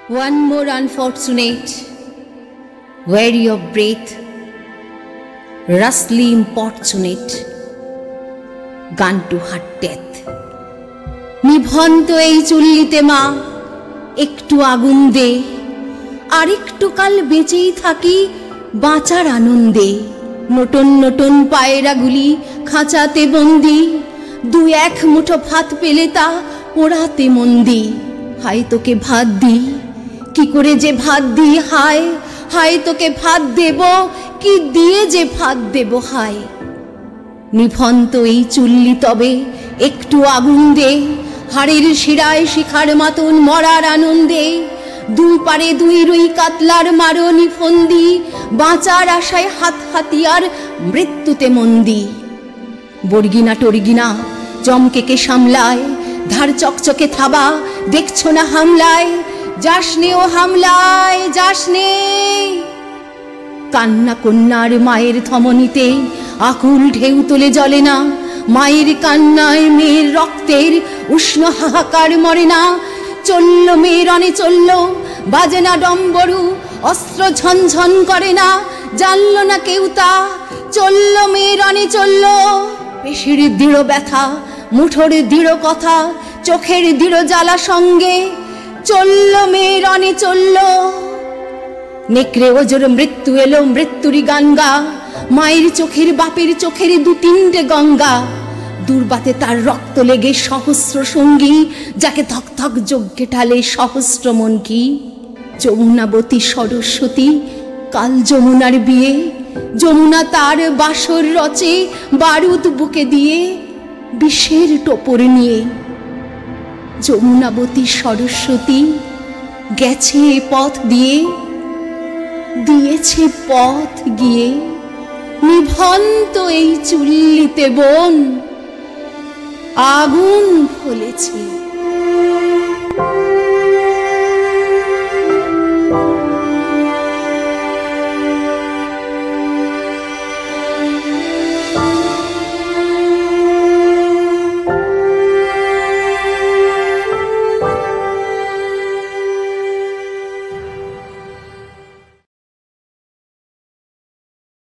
One more unfortunate, weary of breath, rustly importunate, gone to her death. নিভন্ত এই চুল্লিতে মা একটু আগুন দে, আর একটু কাল বেঁচেই থাকি বাঁচার আনন্দে। নতুন নতুন পায়রাগুলি খাঁচাতে বন্দি, দু এক মুঠো ভাত পেলে তা পোড়াতে মন্দি। হায় তোকে ভাত দি, কি করে যে ভাত দি, হায় হায় তোকে ভাত দেব, কি দিয়ে যে ভাত দেব হায়। নিভন্ত এই চুল্লি তবে একটু আগুন দে, হাড়ের শিরায় শিখার মতন মরার আনন্দে। দুই পারে দুই রুই কাতলার মারণি ফন্দি, বাঁচার আশায় হাত হাতিয়ার মৃত্যুতে মন্দি। বর্গিনা টর্গিনা চমকেকে সামলায়, ধার চকচকে থাবা দেখছো না হামলায়। যাসনে ও হামলায় যাসনে, কান্না কন্যার মায়ের ধমনীতে আকুল ঢেউ তোলে জ্বলে না। মায়ের কান্নায় মেয়ের রক্তের উষ্ণ হাহাকার মরে না। চলল মেয়ে রণে চলল, বাজে না ডম্বরু, অস্ত্র ঝনঝন করে না, জানল না কেউ তা। চলল মেয়ে রণে চলল, পেশির দৃঢ় ব্যথা, মুঠোর দৃঢ় কথা, চোখের দৃঢ় জ্বালা সঙ্গে। চলল মেয়ে রণে চলল, নেকড়ে ওজোর মৃত্যু এলো মৃত্যুরই গান গা। মায়ের চোখের বাপের চোখের দু তিনটে গঙ্গা, দুর্বাতে তার রক্ত লেগে সহস্র সঙ্গী, যাকে ধক ধক যজ্ঞে ঢালে সহস্র মন কি। যমুনাবতী সরস্বতী কাল যমুনার বিয়ে, যমুনা তার বাসর রচে বারুদ বুকে দিয়ে বিষের টোপর নিয়ে। যমুনাবতী সরস্বতী গেছে পথ দিয়ে, দিয়েছে পথ গিয়ে। নিভন্ত এই চুল্লিতে বোন আগুন ফলেছে।